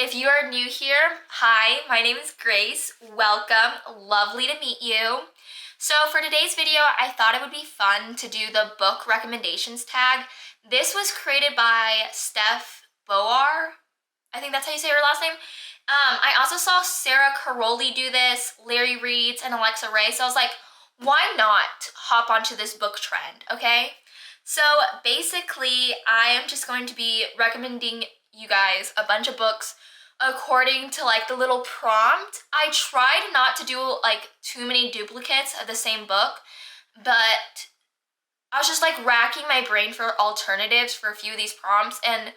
If you are new here, hi, my name is Grace. Welcome, lovely to meet you. So for today's video, I thought it would be fun to do the book recommendations tag. This was created by Steph Boar. I think that's how you say her last name. I also saw Sarah Caroli do this, Larry Reads, and Alexa Ray. So I was like, why not hop onto this book trend, okay? So basically, I am just going to be recommending you guys a bunch of books according to like the little prompt. I tried not to do like too many duplicates of the same book, but I was just like racking my brain for alternatives for a few of these prompts and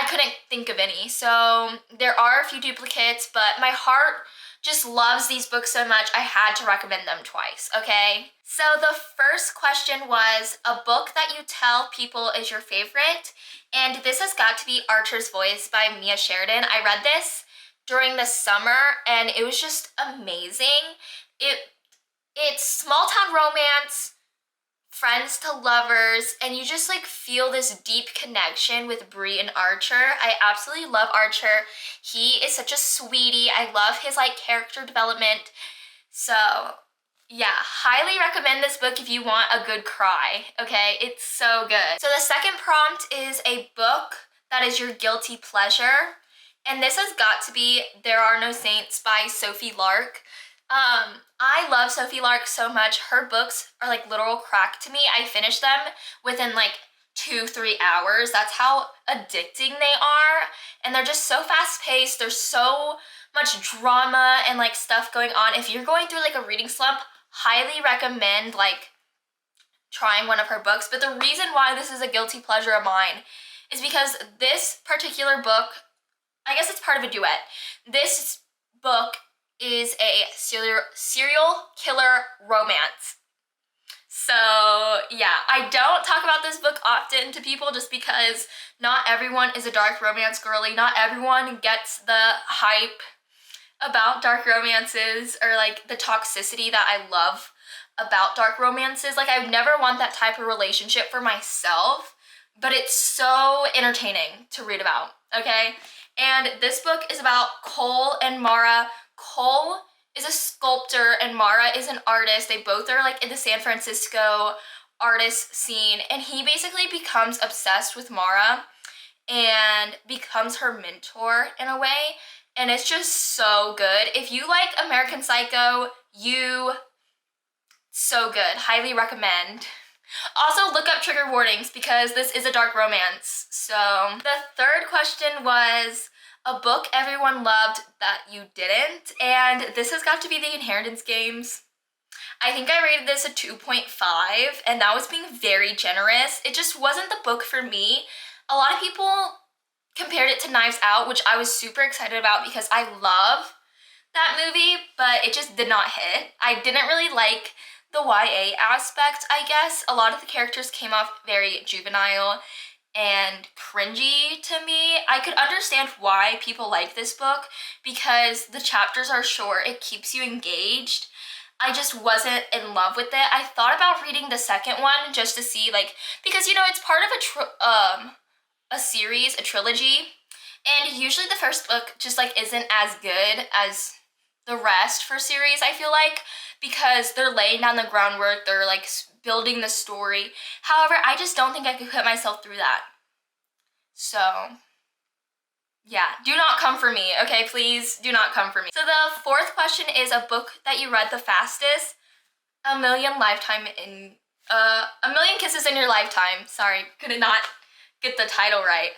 I couldn't think of any. So there are a few duplicates, but my heart just loves these books so much I had to recommend them twice, okay? So the first question was a book that you tell people is your favorite, and this has got to be Archer's Voice by Mia Sheridan. I read this during the summer and it was just amazing. It's small town romance, friends to lovers, and you just like feel this deep connection with Bree and Archer. I absolutely love Archer. He is such a sweetie. I love his like character development. So yeah, highly recommend this book if you want a good cry, okay? It's so good. So the second prompt is a book that is your guilty pleasure. And this has got to be There Are No Saints by Sophie Lark. I love Sophie Lark so much. Her books are like literal crack to me. I finish them within like 2-3 hours. That's how addicting they are. And they're just so fast paced. There's so much drama and like stuff going on. If you're going through like a reading slump, highly recommend like trying one of her books. But the reason why this is a guilty pleasure of mine is because this particular book, I guess it's part of a duet. This book is a serial killer romance. So yeah, I don't talk about this book often to people just because not everyone is a dark romance girly. Not everyone gets the hype about dark romances or like the toxicity that I love about dark romances. Like I would never want that type of relationship for myself, but it's so entertaining to read about, okay? And this book is about Cole and Mara. Cole is a sculptor and Mara is an artist. They both are like in the San Francisco artist scene, and he basically becomes obsessed with Mara and becomes her mentor in a way, and it's just so good. If you like American Psycho, so good. Highly recommend. Also, look up trigger warnings because this is a dark romance. So the third question was a book everyone loved that you didn't, and this has got to be The Inheritance Games. I think I rated this a 2.5, and that was being very generous. It just wasn't the book for me. A lot of people compared it to Knives Out, which I was super excited about because I love that movie, but it just did not hit. I didn't really like the YA aspect, I guess. A lot of the characters came off very juvenile and cringy to me. I could understand why people like this book because the chapters are short, it keeps you engaged. I just wasn't in love with it. I thought about reading the second one just to see like, because you know, it's part of a series, a trilogy, and usually the first book just like isn't as good as the rest for series, I feel like, because they're laying down the groundwork, they're like building the story. However, I just don't think I could put myself through that. So yeah, do not come for me, okay? Please do not come for me. So the fourth question is a book that you read the fastest. A Million Kisses in Your Lifetime. Sorry, could not get the title right.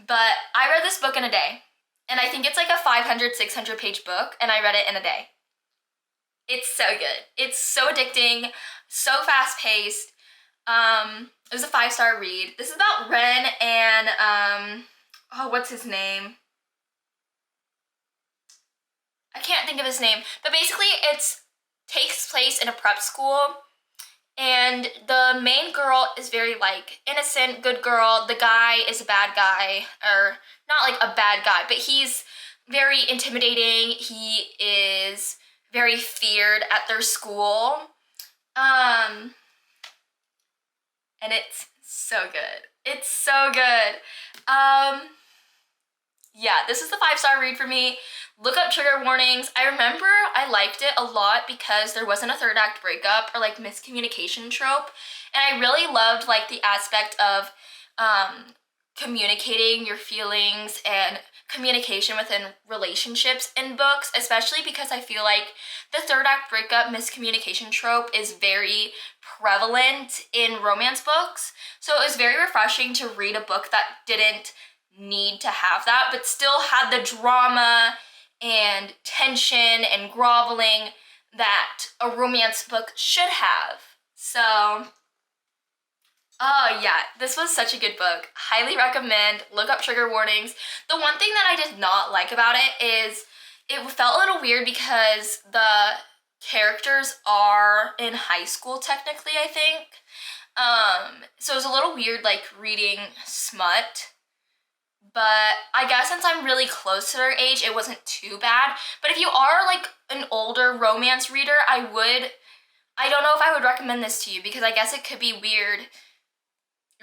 But I read this book in a day. And I think it's like a 500-600 page book, and I read it in a day. It's so good. It's so addicting, so fast paced. It was a 5-star read. This is about Ren and, what's his name? I can't think of his name, but basically it takes place in a prep school, and the main girl is very like innocent, good girl. The guy is a bad guy, or not like a bad guy, but he's very intimidating. He is very feared at their school. And it's so good. It's so good. Yeah, this is the 5-star read for me. Look up trigger warnings. I remember I liked it a lot because there wasn't a third act breakup or like miscommunication trope. And I really loved like the aspect of communicating your feelings and communication within relationships in books, especially because I feel like the third act breakup miscommunication trope is very prevalent in romance books. So it was very refreshing to read a book that didn't need to have that, but still had the drama and tension and groveling that a romance book should have. So, oh yeah, this was such a good book. Highly recommend. Look up trigger warnings. The one thing that I did not like about it is it felt a little weird because the characters are in high school technically, I think. So it was a little weird like reading smut. But I guess since I'm really close to their age, it wasn't too bad. But if you are like an older romance reader, I don't know if I would recommend this to you because I guess it could be weird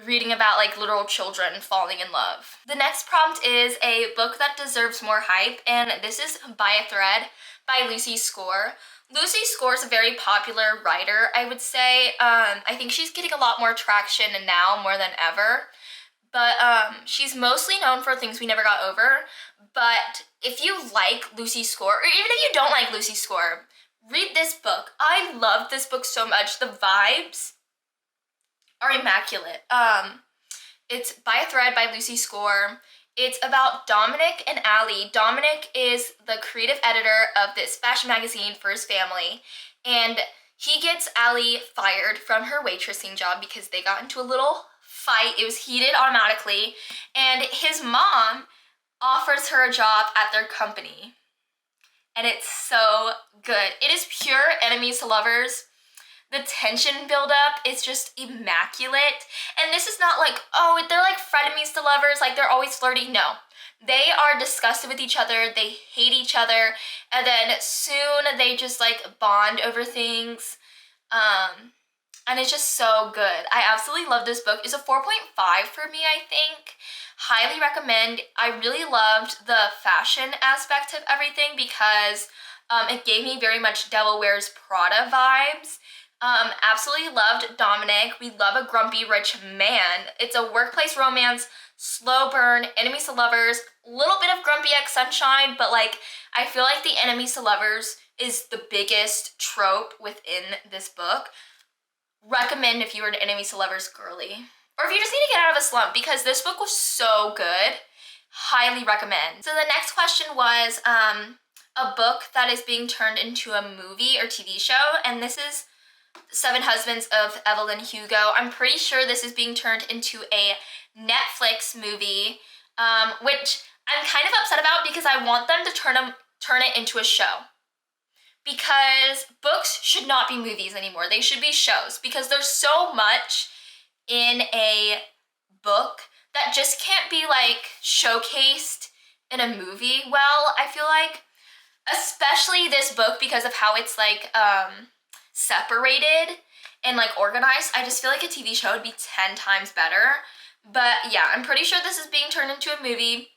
reading about like literal children falling in love. The next prompt is a book that deserves more hype, and this is By a Thread by Lucy Score. Lucy Score is a very popular writer, I would say. I think she's getting a lot more traction now more than ever. But she's mostly known for Things We Never Got Over. But if you like Lucy Score, or even if you don't like Lucy Score, read this book. I love this book so much. The vibes are immaculate. It's By a Thread by Lucy Score. It's about Dominic and Allie. Dominic is the creative editor of this fashion magazine for his family, and he gets Allie fired from her waitressing job because they got into a little fight. It was heated automatically, and his mom offers her a job at their company, and it's so good. It is pure enemies to lovers. The tension buildup is just immaculate, and this is not like, oh, they're like frenemies to lovers, like they're always flirting. No, they are disgusted with each other, they hate each other, and then soon they just like bond over things. And it's just so good. I absolutely love this book. It's a 4.5 for me, I think. Highly recommend. I really loved the fashion aspect of everything because it gave me very much Devil Wears Prada vibes. Absolutely loved Dominic. We love a grumpy rich man. It's a workplace romance, slow burn, enemies to lovers, a little bit of grumpy ex sunshine, but like I feel like the enemies to lovers is the biggest trope within this book. Recommend if you were an enemies to lovers girly, or if you just need to get out of a slump, because this book was so good. Highly recommend. So the next question was a book that is being turned into a movie or TV show, and this is Seven Husbands of Evelyn Hugo. I'm pretty sure this is being turned into a Netflix movie, which I'm kind of upset about because I want them to turn it into a show. Because books should not be movies anymore. They should be shows, because there's so much in a book that just can't be like showcased in a movie. Well, I feel like especially this book, because of how it's like separated and like organized, I just feel like a TV show would be 10 times better. But yeah, I'm pretty sure this is being turned into a movie.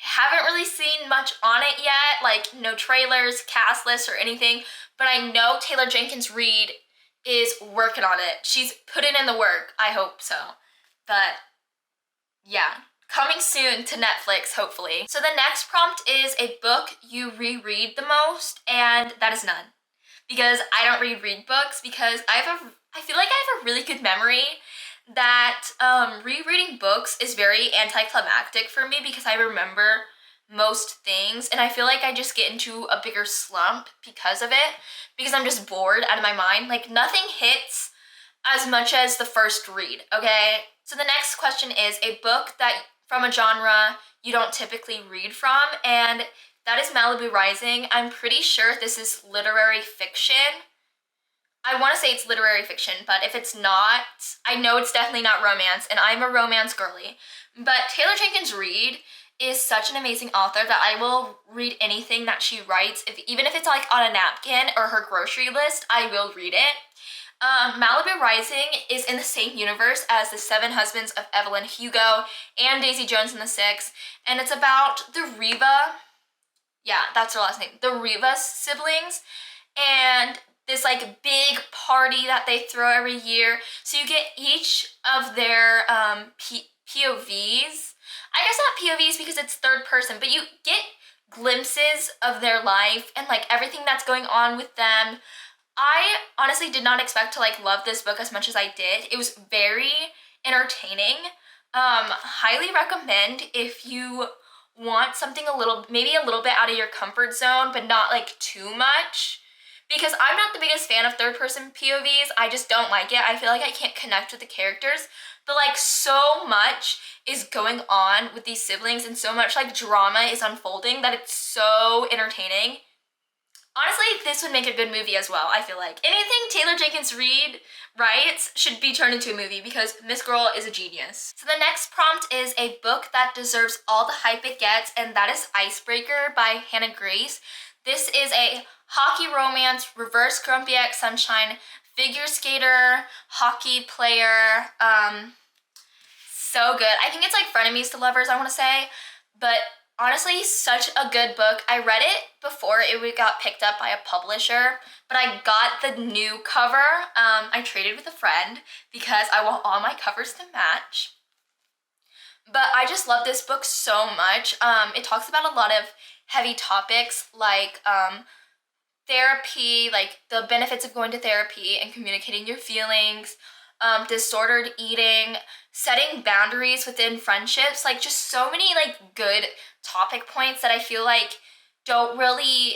Haven't really seen much on it yet, like no trailers, cast lists, or anything, but I know Taylor Jenkins Reid is working on it. She's putting in the work. I hope so. But yeah, coming soon to Netflix, hopefully. So the next prompt is a book you reread the most, and that is none. Because I don't reread books because I feel like I have a really good memory that rereading books is very anticlimactic for me because I remember most things, and I feel like I just get into a bigger slump because of it, because I'm just bored out of my mind. Like nothing hits as much as the first read, okay? So the next question is a book that from a genre you don't typically read from, and that is Malibu Rising. I'm pretty sure this is literary fiction. I want to say it's literary fiction, but if it's not, I know it's definitely not romance, and I'm a romance girly. But Taylor Jenkins Reid is such an amazing author that I will read anything that she writes, even if it's like on a napkin or her grocery list, I will read it. Malibu Rising is in the same universe as The Seven Husbands of Evelyn, Hugo, and Daisy Jones and the Six, and it's about the Reva, yeah, that's her last name, the Reva siblings, and this like big party that they throw every year. So you get each of their POVs. I guess not POVs because it's third person, but you get glimpses of their life and like everything that's going on with them. I honestly did not expect to like love this book as much as I did. It was very entertaining. Highly recommend if you want something maybe a little bit out of your comfort zone, but not like too much. Because I'm not the biggest fan of third person POVs. I just don't like it. I feel like I can't connect with the characters. But like so much is going on with these siblings and so much like drama is unfolding that it's so entertaining. Honestly, this would make a good movie as well, I feel like. Anything Taylor Jenkins Reid writes should be turned into a movie because Miss Girl is a genius. So the next prompt is a book that deserves all the hype it gets, and that is Icebreaker by Hannah Grace. This is a hockey romance, reverse Grumpy X Sunshine, figure skater, hockey player. So good. I think it's like frenemies to lovers, I want to say, but honestly, such a good book. I read it before it got picked up by a publisher, but I got the new cover. I traded with a friend because I want all my covers to match. But I just love this book so much. It talks about a lot of heavy topics like therapy, like the benefits of going to therapy and communicating your feelings, disordered eating, setting boundaries within friendships, like just so many like good topic points that I feel like don't really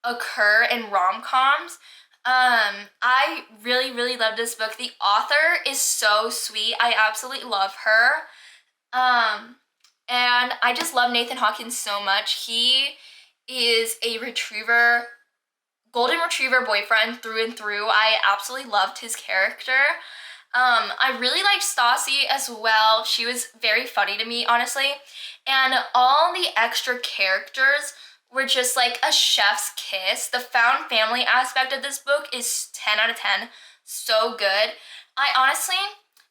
occur in rom-coms. I really, really love this book. The author is so sweet. I absolutely love her. And I just love Nathan Hawkins so much. He is a golden retriever boyfriend through and through. I absolutely loved his character. I really liked Stassi as well. She was very funny to me, honestly. And all the extra characters were just like a chef's kiss. The found family aspect of this book is 10 out of 10. So good. I honestly,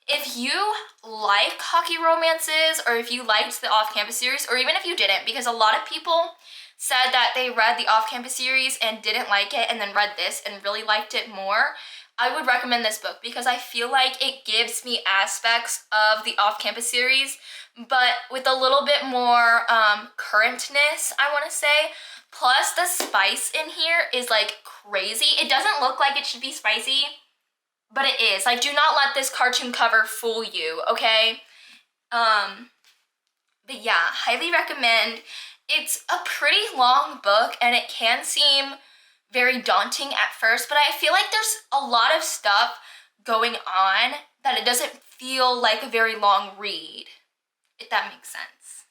if you like hockey romances, or if you liked the Off-Campus series, or even if you didn't, because a lot of people said that they read the Off-Campus series and didn't like it and then read this and really liked it more, I would recommend this book because I feel like it gives me aspects of the Off-Campus series, but with a little bit more currentness, I want to say. Plus, the spice in here is like crazy. It doesn't look like it should be spicy, but it is. Like, do not let this cartoon cover fool you, okay? But yeah, highly recommend. It's a pretty long book and it can seem very daunting at first, but I feel like there's a lot of stuff going on that it doesn't feel like a very long read, if that makes sense.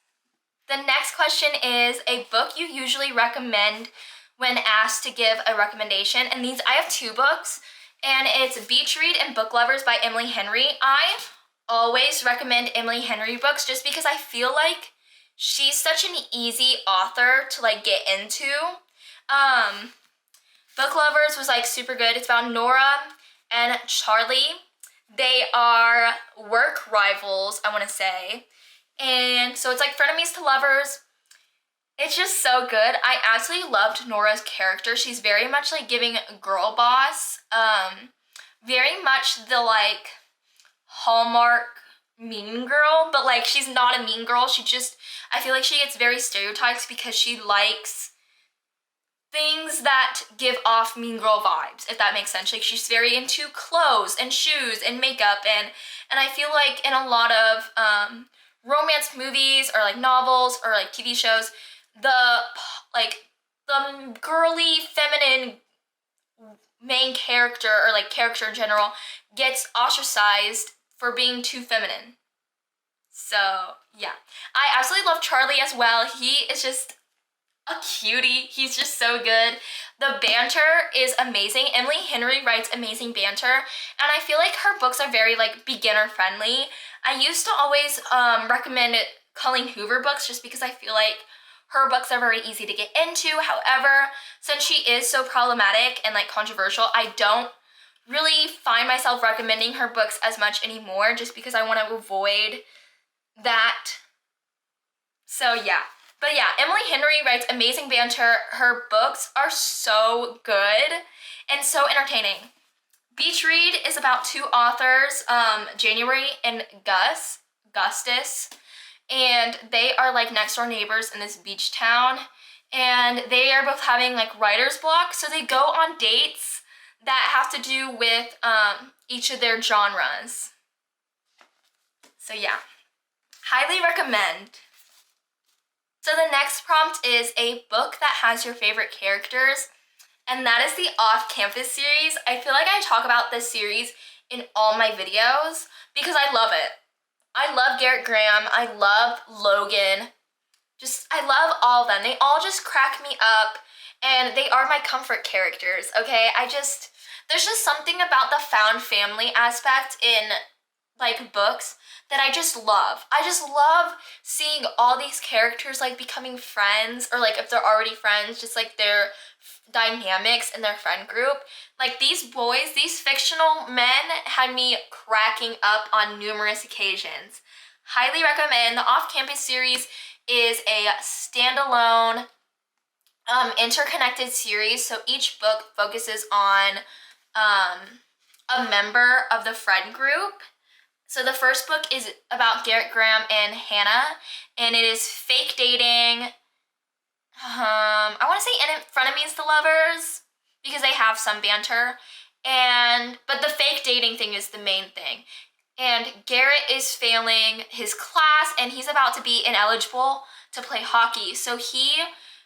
The next question is a book you usually recommend when asked to give a recommendation, and I have two books, and it's Beach Read and Book Lovers by Emily Henry. I always recommend Emily Henry books just because I feel like she's such an easy author to like get into. Book Lovers was like super good. It's about Nora and Charlie. They are work rivals, I want to say. And so it's like frenemies to lovers. It's just so good. I absolutely loved Nora's character. She's very much like giving girl boss. Very much the like Hallmark mean girl, but like she's not a mean girl. I feel like she gets very stereotyped because she likes things that give off mean girl vibes, if that makes sense. Like she's very into clothes and shoes and makeup, and I feel like in a lot of romance movies or like novels or like TV shows, the girly feminine main character or like character in general gets ostracized for being too feminine. So yeah, I absolutely love Charlie as well. He is just a cutie. He's just so good. The banter is amazing. Emily Henry writes amazing banter, and I feel like her books are very like beginner friendly. I used to always recommend Colleen Hoover books just because I feel like her books are very easy to get into. However, since she is so problematic and like controversial, I don't really find myself recommending her books as much anymore just because I want to avoid that. So yeah. But yeah, Emily Henry writes amazing banter. Her books are so good and so entertaining. Beach Read is about two authors, January and Gustus, and they are like next door neighbors in this beach town, and they are both having like writer's block, so they go on dates that have to do with each of their genres. So yeah, highly recommend. So the next prompt is a book that has your favorite characters, and that is the Off-Campus series. I feel like I talk about this series in all my videos because I love it. I love Garrett Graham, I love Logan, I love all of them. They all just crack me up, and they are my comfort characters, okay? There's just something about the found family aspect in like books that I just love. I just love seeing all these characters like becoming friends, or like if they're already friends, just like their dynamics in their friend group. Like these boys, these fictional men had me cracking up on numerous occasions. Highly recommend. The Off-Campus series is a standalone interconnected series, so each book focuses on a member of the friend group. So the first book is about Garrett Graham and Hannah, and it is fake dating. I want to say in frenemies to lovers because they have some banter, but the fake dating thing is the main thing. And Garrett is failing his class, and he's about to be ineligible to play hockey. So he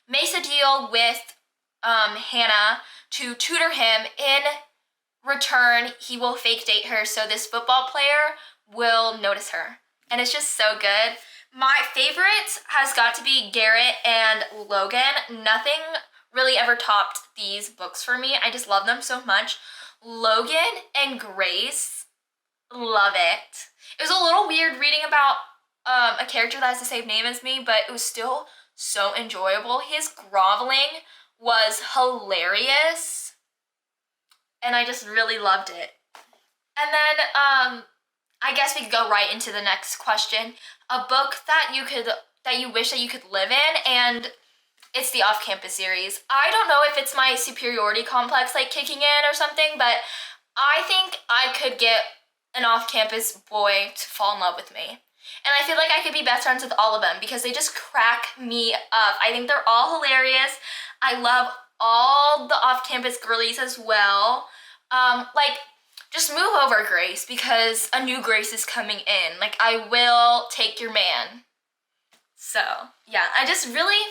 makes a deal with Hannah to tutor him. In return, he will fake date her, so this football player will notice her. And it's just so good. My favorite has got to be Garrett and Logan. Nothing really ever topped these books for me. I just love them so much. Logan and Grace, love it. It was a little weird reading about a character that has the same name as me, but it was still so enjoyable. His groveling was hilarious, and I just really loved it. And then I guess we could go right into the next question. A book that you wish that you could live in, and it's the Off-Campus series. I don't know if it's my superiority complex like kicking in or something, but I think I could get an off-campus boy to fall in love with me. And I feel like I could be best friends with all of them because they just crack me up. I think they're all hilarious. I love all the off-campus girlies as well. Just move over, Grace, because a new Grace is coming in. Like, I will take your man. So, yeah, I just really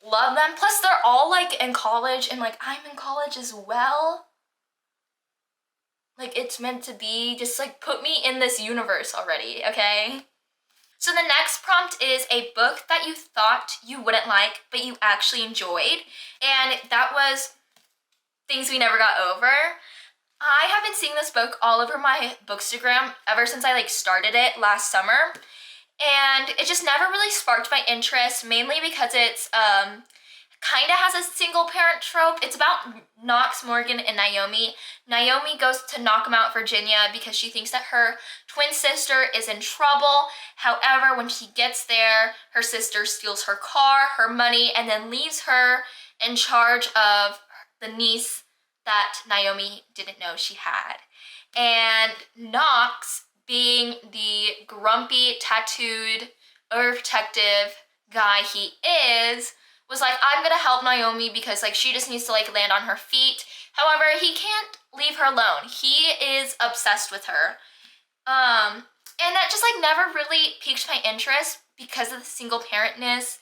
love them. Plus, they're all, like, in college, and, like, I'm in college as well. Like, it's meant to be. Just, like, put me in this universe already, okay? So the next prompt is a book that you thought you wouldn't like, but you actually enjoyed. And that was Things We Never Got Over. I have been seeing this book all over my Bookstagram ever since I started it last summer, and it just never really sparked my interest, mainly because it's kind of has a single parent trope. It's about Knox, Morgan, and Naomi. Naomi goes to Knockemout, Virginia because she thinks that her twin sister is in trouble. However, when she gets there, her sister steals her car, her money, and then leaves her in charge of the niece that Naomi didn't know she had. And Knox, being the grumpy, tattooed, overprotective guy he is, was like, I'm gonna help Naomi because she just needs to land on her feet. However, he can't leave her alone. He is obsessed with her. And that just never really piqued my interest because of the single parentness.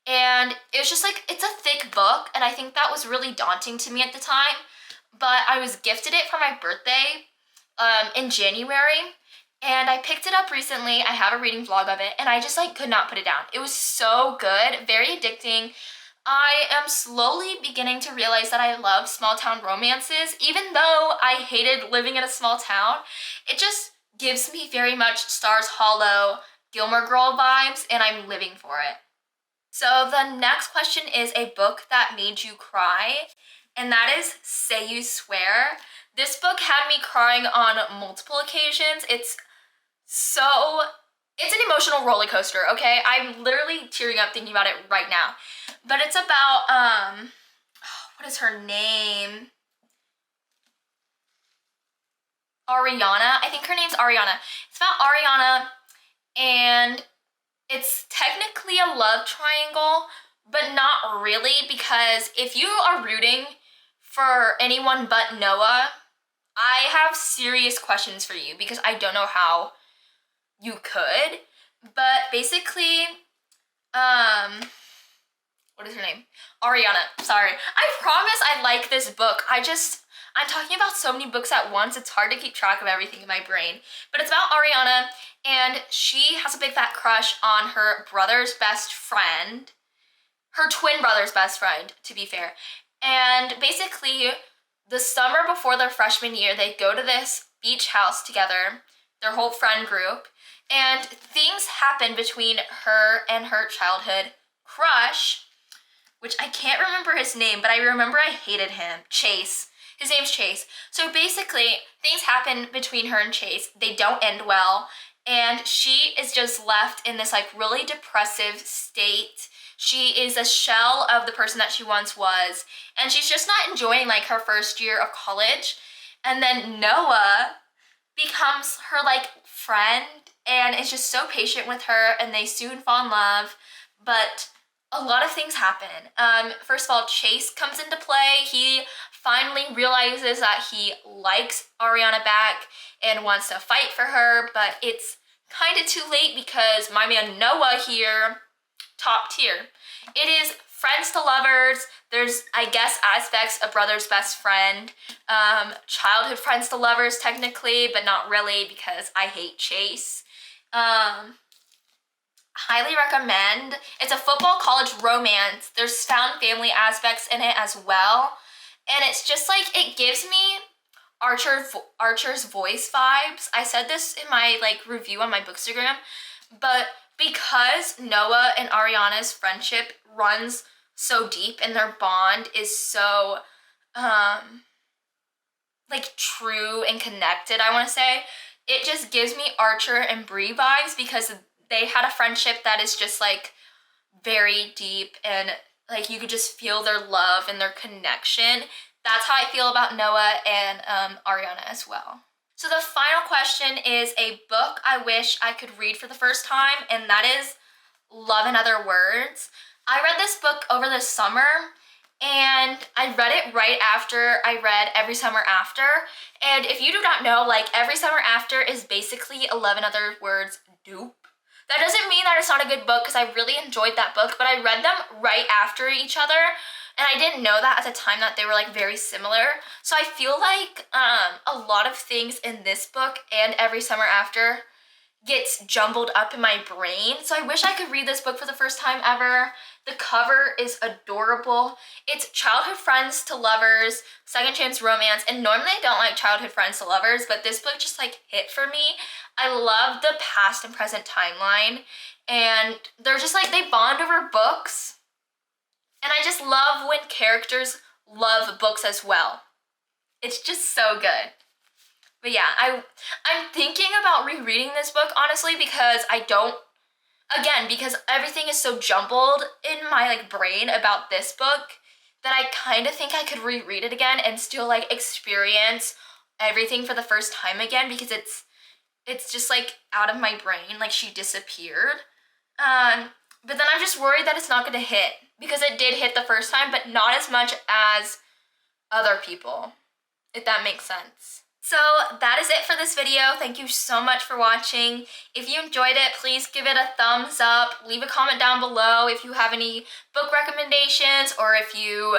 And it was just it's a thick book, and I think that was really daunting to me at the time. But I was gifted it for my birthday in January, and I picked it up recently. I have a reading vlog of it, and I just could not put it down. It was so good, very addicting. I am slowly beginning to realize that I love small town romances. Even though I hated living in a small town, it just gives me very much Stars Hollow, Gilmore Girl vibes, and I'm living for it. So the next question is a book that made you cry. and that is Say You Swear. This book had me crying on multiple occasions. It's an emotional roller coaster, okay? I'm literally tearing up thinking about it right now. But it's about, what is her name? Ariana. I think her name's Ariana. It's about Ariana, and it's technically a love triangle, but not really, because if you are rooting for anyone but Noah, I have serious questions for you because I don't know how you could. But basically, what is her name? Ariana. Sorry. I promise I like this book. I'm talking about so many books at once, it's hard to keep track of everything in my brain. But it's about Ariana, and she has a big fat crush on her brother's best friend. Her twin brother's best friend, to be fair. And basically, the summer before their freshman year, they go to this beach house together, their whole friend group, and things happen between her and her childhood crush, which I can't remember his name, but I remember I hated him. Chase. His name's Chase. So basically, things happen between her and Chase. They don't end well, and she is just left in this like really depressive state. She is a shell of the person that she once was, and she's just not enjoying like her first year of college. And then Noah becomes her like friend and is just so patient with her, and they soon fall in love. But a lot of things happen. First of all, Chase comes into play. He finally realizes that he likes Ariana back and wants to fight for her, but it's kind of too late because my man Noah here, top tier. It is friends to lovers. There's, I guess, aspects of brother's best friend. Childhood friends to lovers, technically, but not really because I hate Chase. Highly recommend. It's a football college romance. There's found family aspects in it as well. And it's just like, it gives me Archer's voice vibes. I said this in my like review on my Bookstagram, but because Noah and Ariana's friendship runs so deep and their bond is so like true and connected, I want to say, it just gives me Archer and Bree vibes because they had a friendship that is just like very deep, and like you could just feel their love and their connection. That's how I feel about Noah and Ariana as well. So the final question is a book I wish I could read for the first time, and that is Love in Other Words. I read this book over the summer, and I read it right after I read Every Summer After. And if you do not know, like Every Summer After is basically 11 Other Words dupe. That doesn't mean that it's not a good book, because I really enjoyed that book, but I read them right after each other, and I didn't know that at the time that they were like very similar. So I feel like a lot of things in this book and Every Summer After gets jumbled up in my brain. So I wish I could read this book for the first time ever. The cover is adorable. It's childhood friends to lovers, second chance romance, and normally I don't like childhood friends to lovers, but this book just like hit for me. I love the past and present timeline, and they're just like, they bond over books, and I just love when characters love books as well. It's just so good. But yeah, I'm thinking about rereading this book, honestly, because because everything is so jumbled in my like brain about this book that I kind of think I could reread it again and still like experience everything for the first time again, because it's just like out of my brain, like she disappeared. But then I'm just worried that it's not going to hit, because it did hit the first time, but not as much as other people, if that makes sense. So that is it for this video. Thank you so much for watching. If you enjoyed it, please give it a thumbs up. Leave a comment down below if you have any book recommendations, or if you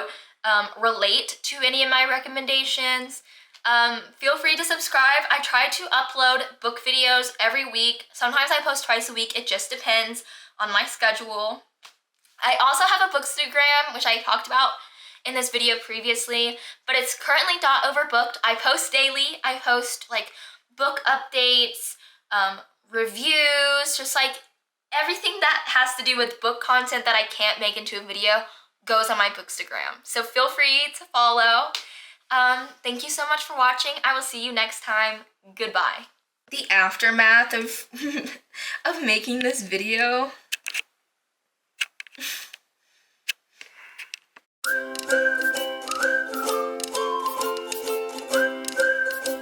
relate to any of my recommendations. Feel free to subscribe. I try to upload book videos every week. Sometimes I post twice a week. It just depends on my schedule. I also have a Bookstagram, which I talked about in this video previously, but it's currently .overbooked. I post daily. I post like book updates, reviews, just like everything that has to do with book content that I can't make into a video goes on my Bookstagram. So feel free to follow. Thank you so much for watching. I will see you next time. Goodbye. The aftermath of of making this video.